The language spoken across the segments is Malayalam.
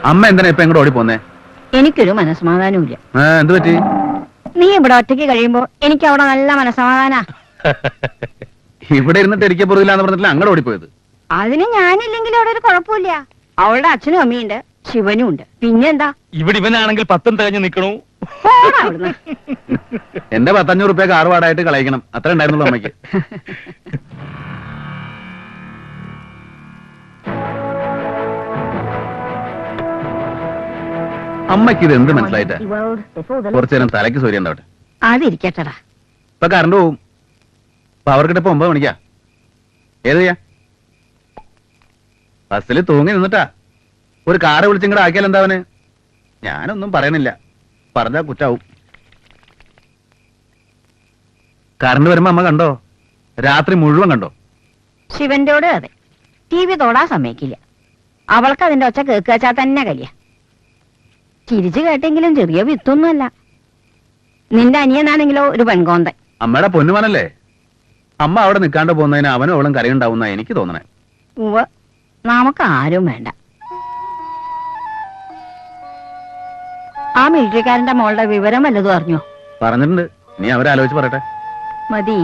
അമ്മ എന്തിനാ ഇപ്പൊ എങ്ങോട്ട് ഓടിപ്പോന്നേ? എനിക്കൊരു മനസ്സമാധാനമില്ല. എന്ത് പറ്റി? നീ ഇവിടെ ഒറ്റയ്ക്ക് കഴിയുമ്പോ എനിക്ക് അവിടെ നല്ല മനസ്സമാധാനാ. ഇവിടെ ഇരുന്നിട്ട് എനിക്ക് പുറകില്ലാന്ന് പറഞ്ഞിട്ടില്ല അങ്ങോട്ട് ഓടിപ്പോയത്. അതിന് ഞാനില്ലെങ്കിലും അവിടെ ഒരു കുഴപ്പമില്ല. അവളുടെ അച്ഛനും അമ്മയുണ്ട്, ശിവനും ഉണ്ട്. പിന്നെന്താ? ഇവിടെ ഇവനാണെങ്കിൽ 10 തികഞ്ഞു നിൽക്കണു. എന്റെ 500 റുപ്യ കാർ വാടായിട്ട് കളയിക്കണം, അത്ര ഉണ്ടായിരുന്നുള്ളൂ അമ്മയ്ക്ക്. അമ്മയ്ക്ക് ഇത് എന്ത് മനസ്സിലായിട്ടാ? കുറച്ചു നേരം തലയ്ക്ക് സൂര്യ ഉണ്ടാവട്ടെ. അതിരിക്കട്ടടാ. ഇപ്പൊ കറണ്ട് പോവും. പവർ കിട്ടപ്പോ 9 മണിക്കാ. ഏത് ചെയ്യാ? ബസ്സിൽ തൂങ്ങി നിന്നിട്ടാ. ഒരു കാറ് വിളിച്ചിങ്ങടെ ആക്കിയാൽ എന്താവന്? ഞാനൊന്നും പറയണില്ല, പറഞ്ഞാ കുറ്റാവും. കറണ്ട് വരുമ്പോ അമ്മ കണ്ടോ? രാത്രി മുഴുവൻ കണ്ടോ? ശിവന്റോട് അതെ, TV തൊടാൻ സമ്മതിക്കില്ല. അവൾക്ക് അതിന്റെ ഒച്ച കേൾക്കാച്ചാ തന്നെ കലിയ. ചിരിച്ചു കേട്ടെങ്കിലും ചെറിയ വിത്തൊന്നുമല്ല. നിന്റെ അനിയനാണെങ്കിലോ ഒരു പെൺകോന്തൻ. അമ്മയുടെ പൊന്നുമനല്ലേ? അമ്മ അവിടെ നിൽക്കാണ്ട് പോകുന്നതിന് അവനും അവളും കരയുണ്ടാവുന്ന എനിക്ക് തോന്നണേ. ഉവ്വ്, നമുക്ക് ആരും വേണ്ട. ആ മിലിറ്ററിക്കാരന്റെ മോളുടെ വിവരം വല്ലതും അറിഞ്ഞോ? പറഞ്ഞിട്ടുണ്ട്, നീ അവരെ ആലോചിച്ച് പറയട്ടെ. മതി.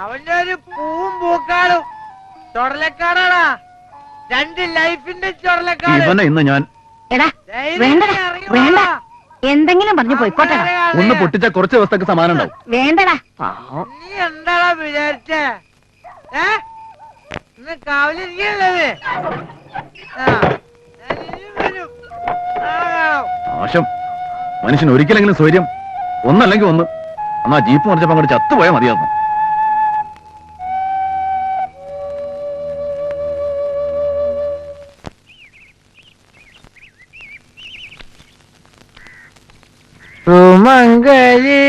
അവന്റെ ഒരു പൂവും പൂക്കാളും ചൊടലക്കാടാടാ. 2 ലൈഫിന്റെ ചൊടലക്കാട്. ഇവനെ ഇന്ന് ഞാൻ എടാ വേണ്ടടാ, വേണ്ട, എന്തെങ്കിലും പറഞ്ഞു പോയിക്കോട്ടെടാ. ഒന്ന് പൊട്ടിച്ച കുറച്ച് ദിവസത്തേക്ക് സമാനം ഉണ്ടാവും. വേണ്ടടാ. നീ എന്താടാ വിചാരിച്ചേ? ഇന്ന് കാവലിരിക്കണല്ലേ? മോശം മനുഷ്യൻ ഒരിക്കലെങ്കിലും സ്വൈര്യം ഒന്നല്ലെങ്കിൽ ഒന്ന്. എന്നാ ജീപ്പ് മറിച്ചപ്പോ അങ്ങോട്ട് ചത്തുപോയാൽ മതിയായിരുന്നു. സുമംഗലി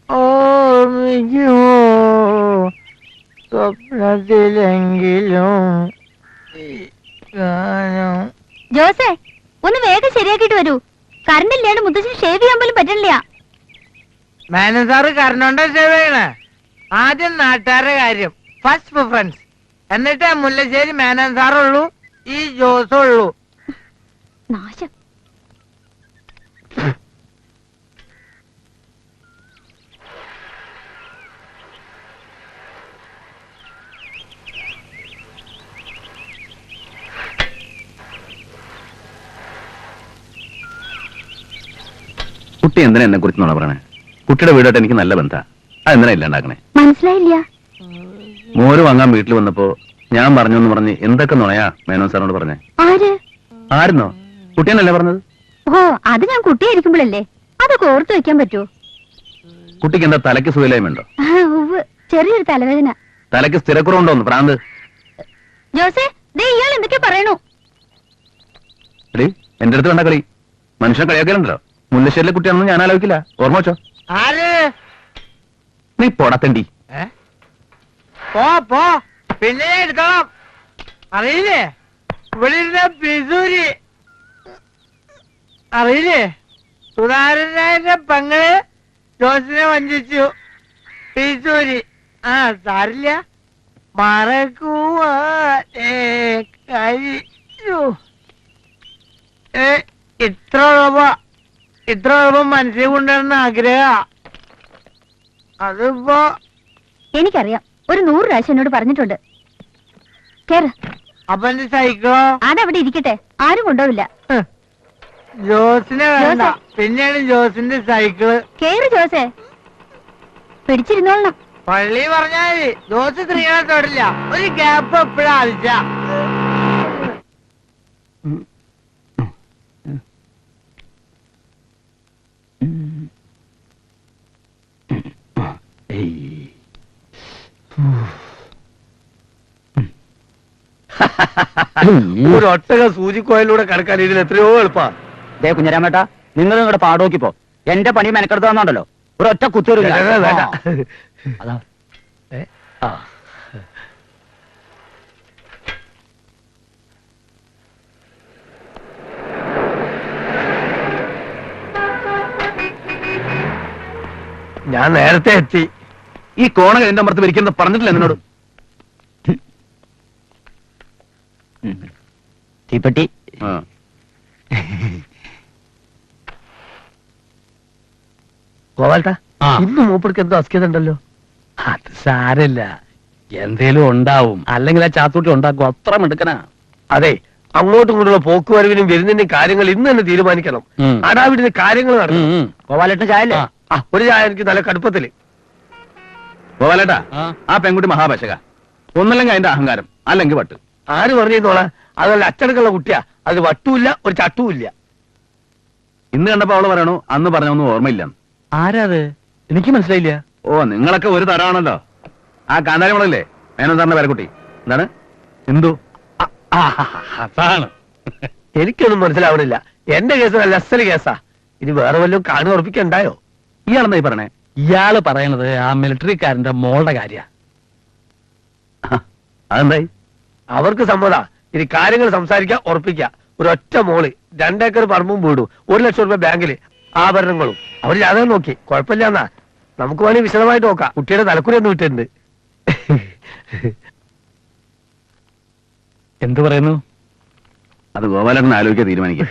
ഓർമ്മിക്കുമോ സ്വപ്നത്തിലെങ്കിലും ജോസേ, ഒന്ന് വേഗം ശരിയാക്കിട്ട് വരൂ. കറണ്ട് ഇല്ലാണ്ട് മുത്തശ്ശി ഷേവ് ചെയ്യാൻ പോലും പറ്റില്ല. മേനൻ സാറ് കറണ്ടോണ്ട ഷേവ് ചെയ്യണേ? ആദ്യം നാട്ടുകാരുടെ കാര്യം, ഫസ്റ്റ് പ്രിഫറൻസ്. എന്നിട്ടേ മുല്ലശ്ശേരി മേനൻ സാറുള്ളൂ, ഈ ജോസും ഉള്ളൂ. നാശം. കുട്ടി എന്തിനാ എന്നെ കുറിച്ച് നോണ പറയണേ? കുട്ടിയുടെ വീടായിട്ട് എനിക്ക് നല്ല ബന്ധാ. അതെന്തിനാ ഇല്ലാണ്ടാക്കണേ? മനസ്സിലായില്ല. മോര് വാങ്ങാൻ വീട്ടിൽ വന്നപ്പോ ഞാൻ പറഞ്ഞു എന്ന് പറഞ്ഞ് എന്തൊക്കെ നുണയാ മേനോൻ സാറിനോട് പറഞ്ഞേ? ആയിരുന്നോ? കുട്ടിയെന്നല്ലേ പറഞ്ഞത്? ഓ, അത് ഞാൻ കുട്ടിയായിരിക്കുമ്പോഴല്ലേ. അതൊക്കെ ഓർത്തു വെക്കാൻ പറ്റുമോ? കുട്ടിക്ക് എന്താ തലയ്ക്ക് സുഖയില്ലായ്മയുണ്ടോ? ചെറിയൊരു തലവേദന. തലയ്ക്ക് സ്ഥിരക്കുറവുണ്ടോന്ന് പ്രാന്ത്? ജോസേ, ഇയാൾ എന്തൊക്കെ പറയണു? എടീ, എന്റെ അടുത്ത് വേണ്ട കളി. മനുഷ്യനെ കളിയാക്കലുണ്ടല്ലോ. മുല്ലശ്ശേരിലെ കുട്ടിയാണെന്ന് ഞാൻ ആലോചിക്കില്ല. ഓർമ്മ വെച്ചോ. നീ പോടത്തണ്ടി. പോ പിന്നെ എടുത്തോളാം. അറിയില്ലേ ഇവിടെ ഇരുന്ന പിസൂരി? അറിയില്ലേ? സുധാരനായന്റെ പെങ്ങള് ജോസിനെ വഞ്ചിച്ചു. പിസൂരി. സാരില്ല, മറക്കുവാനേ കഴിച്ചു. ഇത്ര എളുപ്പം മനസ്സിൽ കൊണ്ടുവരുന്ന ആഗ്രഹ. അതിപ്പോ എനിക്കറിയാം, ഒരു 100 പ്രാവശ്യം എന്നോട് പറഞ്ഞിട്ടുണ്ട്. കേറ്. അപ്പൊ എന്റെ സൈക്കിളോ? അതവിടെ ഇരിക്കട്ടെ, ആരും കൊണ്ടുപോവില്ല. ജോസിനെ വേണ്ട, പിന്നെയാണ് ജോസിന്റെ സൈക്കിള്. കേറ് ജോസേ, പിടിച്ചിരുന്നോളണം. പള്ളി പറഞ്ഞാല് ജോസ് സ്ത്രീകളെ തൊടില്ല. ഒരു ഗ്യാപ്പ് എപ്പോഴും ആവശ്യ. ഒരു ഒട്ടക സൂചിക്കോയിലൂടെ കടക്കാൻ ഇതിൽ എത്രയോ എളുപ്പാ. ദേ കുഞ്ഞരാമേട്ടാ, നിങ്ങൾ നിങ്ങളുടെ പാടോക്കിപ്പോ എന്റെ പണി മെനക്കെടുത്ത് തന്നോണ്ടല്ലോ, ഒരു ഒറ്റ കുത്തൂര് വേണ്ട. അതാ ഞാൻ നേരത്തെ എത്തി. ഈ കോണകൾ എന്റെ അമർത്ത് വരിക്കുന്നത് പറഞ്ഞിട്ടില്ല എന്നോട്. തീപ്പെട്ടി. ആ. ഗോപാൽട്ടാ ആ. ഇന്ന് മൂപ്പർക്ക് എന്തോ അസ്കിത ഉണ്ടല്ലോ. അത് സാരല്ല, എന്തേലും ഉണ്ടാവും. അല്ലെങ്കിൽ ആ ചാത്തൂട്ടി ഉണ്ടാക്കും. അത്ര മിടുക്കനാ. അതെ, അങ്ങോട്ടും ഇങ്ങോട്ടുള്ള പോക്കുവരവിനും വരുന്നതിന്റെയും കാര്യങ്ങൾ ഇന്ന് തന്നെ തീരുമാനിക്കണം. ഉം. അടാവിടുന്ന് കാര്യങ്ങൾ നടക്കണം. ഗോപാലേട്ടന് ചായല്ലേ? ആ. ഒരു ചായ എനിക്ക് നല്ല കടുപ്പത്തില്. ഗോപാലേട്ടാ, ആ പെൺകുട്ടി മഹാപശക. ഒന്നല്ലെങ്കിൽ അതിന്റെ അഹങ്കാരം, അല്ലെങ്കിൽ വട്ട്. ആര് പറഞ്ഞോളാ, അത് നല്ല അച്ചടക്കമുള്ള കുട്ടിയാ. അത് വട്ടുമില്ല, ഒരു ചട്ടുമില്ല. ഇന്ന് കണ്ടപ്പോ അവള് പറയണു അന്ന് പറഞ്ഞൊന്നും ഓർമ്മയില്ല. ആരാത്? എനിക്ക് മനസ്സിലായില്ല. ഓ, നിങ്ങളൊക്കെ ഒരു തരമാണല്ലോ. ആ കാന്താരിമുളല്ലേ, മേനോൻ സാറിന്റെ പേരക്കുട്ടി. എന്താണ് എന്തു? അതാണ്. എനിക്കൊന്നും മനസ്സിലാവണില്ല. എന്റെ കേസ് നല്ല അസല് കേസാ. ഇനി വേറെ വല്ലതും കാണു ഉറപ്പിക്കണ്ടായോ? ഇയാളെന്നാ ഈ പറഞ്ഞേ? ഇയാള് പറയണത് ആ മിലിറ്ററിക്കാരന്റെ മോളുടെ കാര്യ. അതെന്തായി? അവർക്ക് സമ്മതാ. ഇനി കാര്യങ്ങൾ സംസാരിക്കാം, ഉറപ്പിക്കാം. ഒരൊറ്റ മോള്, 2 ഏക്കർ പറമ്പും വീടും, 1 ലക്ഷം രൂപ ബാങ്കില്, ആഭരണങ്ങളും. അവര് ജാതകം നോക്കി, കുഴപ്പമില്ലാന്നാ. നമുക്ക് വേണമെങ്കിൽ വിശദമായിട്ട് നോക്കാം. കുട്ടിയുടെ തലക്കുറി ഒന്ന് വിട്ടിട്ടുണ്ട്. എന്തു പറയുന്നു? അത് ഗോപാലേട്ടൻ ആലോചിക്കാൻ തീരുമാനിക്കാം.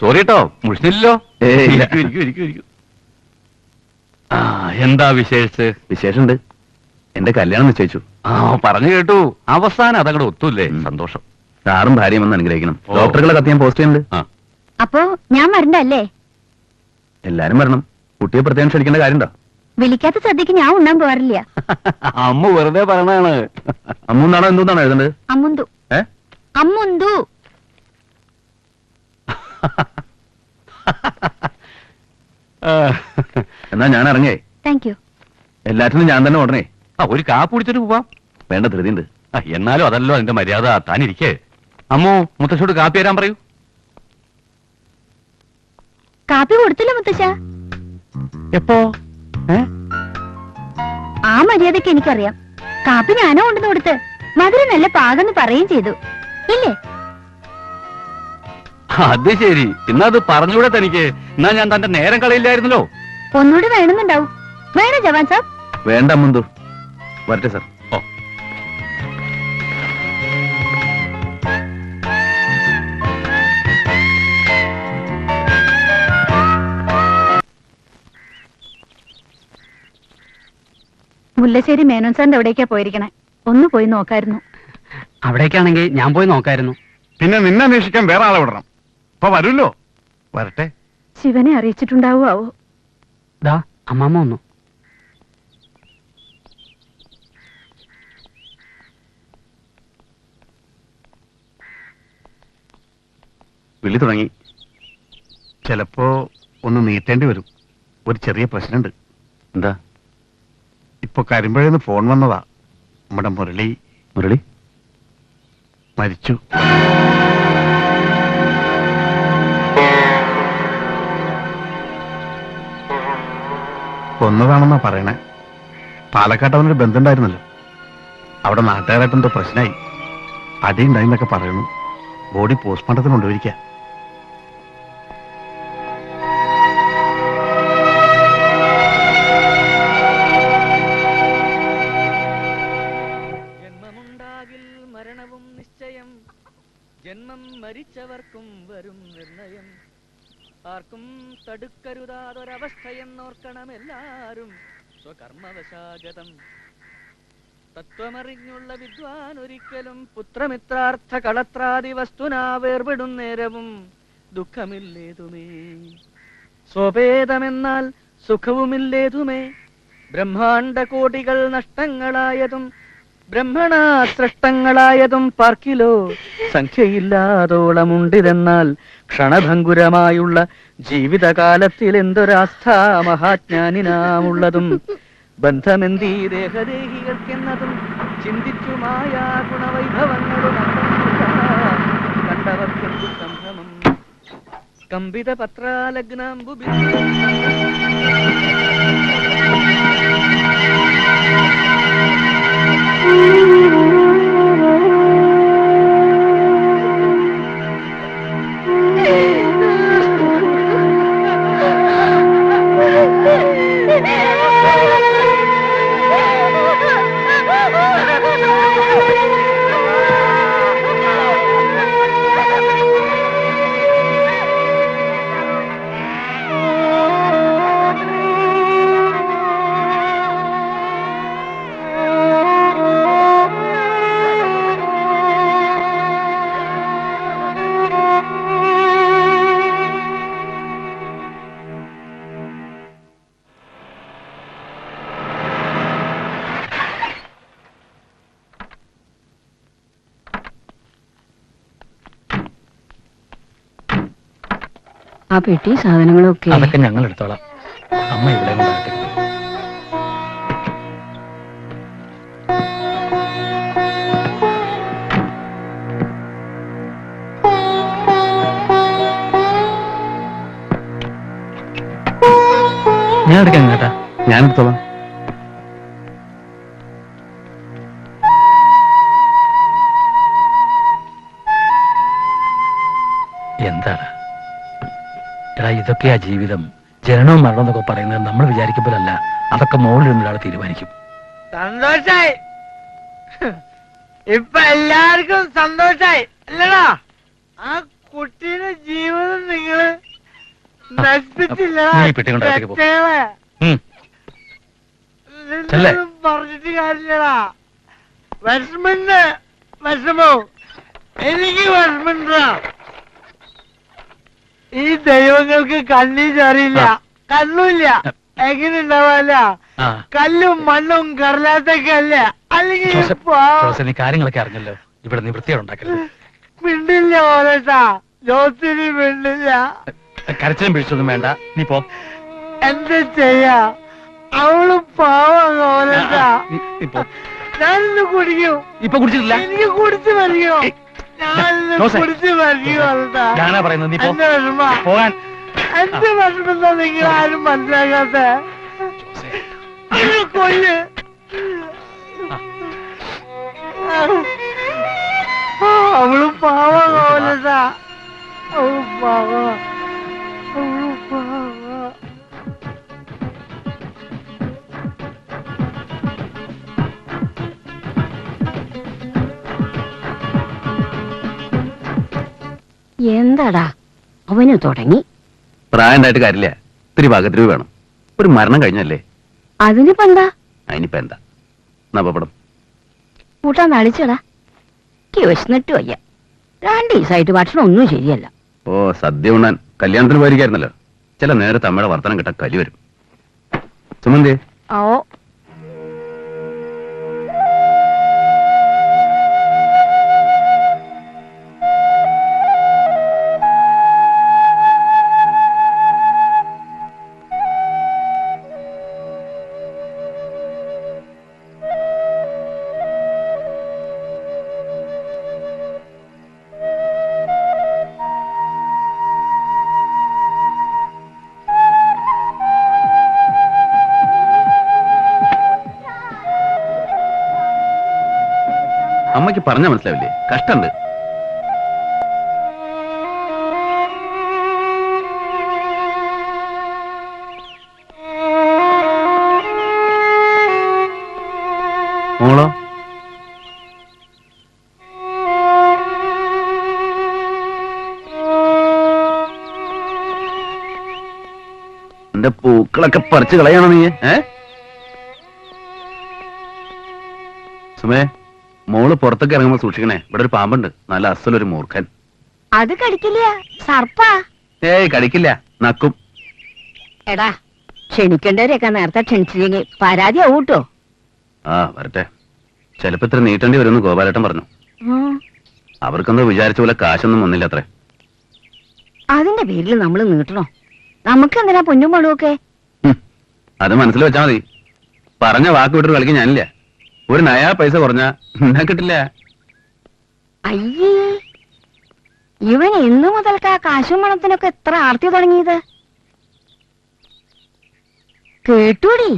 സോറി കേട്ടോ, മുഷിഞ്ഞില്ലല്ലോ. ആ, എന്താ വിശേഷിച്ച്? വിശേഷമുണ്ട്. എന്റെ കല്യാണം നിശ്ചയിച്ചു. ആ, പറഞ്ഞു കേട്ടു. അവസാനം അതങ്ങടെ ഒത്തുല്ലേ? സന്തോഷം. സാറും ഭാര്യയും വന്ന് അനുഗ്രഹിക്കണം. ഓ. ഡോക്ടറുകളെ കത്ത് ഞാൻ പോസ്റ്റ് ചെയ്യുന്നുണ്ട്. ആ, അപ്പോ ഞാൻ വരണ്ടല്ലേ? എല്ലാരും വരണം. കുട്ടിയെ പ്രത്യേകം ക്ഷണിക്കേണ്ട കാര്യമുണ്ടോ? വിളിക്കാത്ത സദ്യക്ക് ഞാൻ ഉണ്ണാൻ പോകാറില്ല. അമ്മ വെറുതെ പറയണാണ്. അമ്മൂന്നാണോ എന്തോന്നാണോ എഴുതേണ്ടത്? അമ്മുന്തു ഏ? അമ്മുന്തു. എന്നാ ഞാൻ ഇറങ്ങേ. Thank you. എല്ലാറ്റിനും ഞാൻ തന്നെ ഓടണേ. ആ, ഒരു കാപ്പ് കുടിച്ചിട്ട് പോവാം. വേണ്ട, ധൃതിയുണ്ട്. ആ, എന്നാലും അതല്ലോ അതിന്റെ മര്യാദ. താനിരിക്കേ. അമ്മു, മുത്തശ്ശോട് കാപ്പി തരാൻ പറയൂ. കാപ്പി കൊടുത്തില്ല മുത്തശ്ശ. എപ്പോ? ആ മര്യാദക്ക് എനിക്കറിയാം. കാപ്പി ഞാനോ കൊണ്ടുവന്ന് കൊടുത്ത് മധുരം നല്ല പാകെന്ന് പറയുകയും ചെയ്തു. ഇല്ലേ? അത് ശരി. ഇന്നത് പറഞ്ഞൂടെ തനിക്ക്? എന്നാ ഞാൻ തന്റെ നേരം കളയില്ലായിരുന്നല്ലോ. ഒന്നുകൂടി വേണമെന്നുണ്ടാവും. വേണോ ജവാൻ സാബ്? വേണ്ട അമ്മുന്തു. വരട്ടെ സാർ. ഓ, മുല്ലശ്ശേരി മേനോൻ സാറിന്റെ എവിടേക്കാ പോയിരിക്കണേ? ഒന്ന് പോയി നോക്കായിരുന്നു. അവിടേക്കാണെങ്കിൽ ഞാൻ പോയി നോക്കായിരുന്നു. പിന്നെ നിന്നെ അന്വേഷിക്കാൻ വേറെ ആളെ വിടണം. ഇപ്പൊ വരുമല്ലോ. വരട്ടെ. ശിവനെ അറിയിച്ചിട്ടുണ്ടാവോ? ദാ അമ്മാമ്മ വന്നു. വിളി തുടങ്ങി. ചിലപ്പോ ഒന്ന് നീട്ടേണ്ടി വരും. ഒരു ചെറിയ പ്രശ്നമുണ്ട്. എന്താ? ഇപ്പൊ കരിമ്പഴന്ന് ഫോൺ വന്നതാ. നമ്മുടെ മുരളി മുരളി മരിച്ചു. കൊന്നതാണെന്നാ പറയണേ. പാലക്കാട്ട് അവനൊരു ബന്ധമുണ്ടായിരുന്നല്ലോ. അവിടെ നാട്ടുകാരായിട്ടെന്തോ പ്രശ്നമായി. അടി ഉണ്ടായിന്നൊക്കെ പറയുന്നു. ബോഡി പോസ്റ്റ്മോർട്ടത്തിന് കൊണ്ടുപോയിരിക്കുക. ജന്മമുണ്ടാകിൽ മരണവും നിശ്ചയം, ജന്മം മരിച്ചവർക്കും വരും നിർണയം. ആർക്കും തടുക്കരുതാതൊരവസ്ഥയെന്നോർക്കണമെല്ലാരും സ്വകർമ്മവശാഗതം. തത്വമറിഞ്ഞുള്ള വിദ്വാൻ ഒരിക്കലും പുത്രമിത്രാർത്ഥ കളത്രാദി വസ്തുനാ വേർപെടും നേരവും ദുഃഖമില്ലേതുമേ. സ്വഭേദമെന്നാൽ സുഖവുമില്ലേതുമേ. ബ്രഹ്മാണ്ട കോടികൾ നഷ്ടങ്ങളായതും ബ്രഹ്മണാ സൃഷ്ടങ്ങളായതും പാർക്കിലോ സംഖ്യയില്ലാതോളമുണ്ടിതെന്നാൽ ക്ഷണഭംഗുരമായുള്ള ജീവിതകാലത്തിൽ എന്തൊരാസ്ഥ മഹാജ്ഞാനിനാമുള്ളതും. ബന്ധമെന്തീ ദേഹദേഹികൾക്കെന്നതും ചിന്തിച്ചുമായ ഗുണവൈഭവങ്ങളും കണ്ടവർക്കെന്തു സംഭ്രമം കമ്പിത പത്രാലഗ്നാംബു ആ പെട്ടി സാധനങ്ങളൊക്കെ അതൊക്കെ ഞങ്ങൾ എടുത്തോളാം. അമ്മ ഇവിടെ കൊണ്ടാകട്ടെ. ഞാൻ എടുക്കാം കേട്ടാ. ഞാൻ എടുത്തോളാം. എന്താണ് എടാ ഇതൊക്കെയാ ജീവിതം. ജനനവും മരണവും എന്നൊക്കെ പറയുന്നത് നമ്മൾ വിചാരിക്കുമ്പോഴല്ല, അതൊക്കെ മുകളിൽ ഒരാൾ തീരുമാനിക്കും. സന്തോഷായി. ഇപ്പൊ എല്ലാവർക്കും സന്തോഷായി അല്ലടാ? ആ കുട്ടിയുടെ ജീവിതം നിങ്ങള് നശിപ്പിച്ചില്ലടാ. നീ ഈ പെട്ടി കൊണ്ട് അകത്തേക്ക് പോ. ചെല്ലേ. നിന്നൊന്നും പറഞ്ഞിട്ട് കാര്യമില്ലടാ. വിഷമുണ്ട്, വിഷമോ എനിക്ക് വിഷമുണ്ടാ. ഈ ദൈവങ്ങൾക്ക് കണ്ണീരറിയില്ല, കണ്ണുമില്ല, എങ്ങനെ ഉണ്ടാവാല്ല. കല്ലും മണ്ണും കടലാത്തൊക്കെ അല്ലേ? അല്ലെങ്കിൽ നീ കാര്യങ്ങളൊക്കെ അറിഞ്ഞല്ലോ. ഇവിടെ നീ വൃത്തിയോടെ ഉണ്ടാക്കരുത്. മിണ്ടില്ല ഓരട്ടാ. ജോസിന് മിണ്ടില്ല. കരച്ചിലും പിടിച്ചൊന്നും വേണ്ട, നീ പോ. എന്താ ചെയ്യാ? അവള് പാവം ഓരട്ടാ. ഞാനിന്ന് കുടിക്കും. ഇപ്പൊ കുടിച്ചിട്ടില്ല. എനിക്ക് കുടിച്ചു മരിയോ? ഞാനിന്ന് കുടിച്ചു മരിയോ? ഞാനാ പറയുന്നത്, നീ പോ. എന്റെ വിഷമ, പോകാൻ. എന്റെ വിഷമെന്താ നിങ്ങൾ ആരും മനസ്സിലാക്കാത്ത? കൊല്ല്. അവള് പാവം ഓരട്ടാ. അവള് പാവ, അവള് പാവ. എന്താടാ അവന് തുടങ്ങി? പ്രായണ്ടായിട്ട് കാര്യമില്ല, ഇത്തിരി ഭാഗത്തിന് വേണം. ഒരു മരണം കഴിഞ്ഞല്ലേ, അതിനിപ്പോ എന്താ? അതിനിപ്പോ എന്താ നവപടം കൂട്ടാൻ തളിച്ചടാ. വിശന്നിട്ട് വയ്യ. 2 ദിവസമായിട്ട് ഭക്ഷണം ഒന്നും ശരിയല്ല. ഓ സദ്യ ഉണ്ണാൻ കല്യാണത്തിന് പോയിരിക്കായിരുന്നല്ലോ. ചില നേരത്തെ അമ്മയുടെ വർത്തനം കിട്ടാൻ കലി വരും. സുമന്തി ഓ അമ്മയ്ക്ക് പറഞ്ഞാ മനസ്സിലാവില്ലേ? കഷ്ടണ്ട്. മോളോ എന്റെ പൂക്കളൊക്കെ പറിച്ചു കളയാണോ നീ? സുമേ, മോള് പുറത്തൊക്കെ ഇറങ്ങുമ്പോ സൂക്ഷിക്കണേ. ഇവിടെ ഒരു പാമ്പുണ്ട്, നല്ല അസലൊരു മൂർഖൻ. അത് കടിക്കില്ല, സർപ്പാ. ഏയ് കടിക്കില്ല, നക്കും. എടാ ക്ഷണിക്കേണ്ടവരെയൊക്കെ നേരത്തെ ക്ഷണിച്ചില്ലെങ്കിൽ പരാതിയാവും കേട്ടോ. ആ വരട്ടെ. ചിലപ്പോ ഇത്ര നീട്ടേണ്ടി വരുമെന്ന് ഗോപാലേട്ടൻ പറഞ്ഞു. അവർക്കെന്തോ വിചാരിച്ച പോലെ കാശൊന്നും വന്നില്ല അത്രേ. അതിന്റെ പേരിൽ നമ്മൾ നീട്ടണോ? നമുക്ക് എന്തിനാ പൊന്നും പണമൊക്കെ? അത് മനസ്സിൽ വെച്ചാ മതി. പറഞ്ഞ വാക്ക് വിട്ടൊരു കളിക്ക് ഞാനില്ല. ഒരു നയാ പൈസ കുറഞ്ഞാ എന്നാ കിട്ടില്ല. അയ്യേ, ഇവൻ ഇന്നു മുതൽക്കാ കാശും പണത്തിനൊക്കെ എത്ര ആർത്തി തുടങ്ങിയത് കേട്ടൂടി?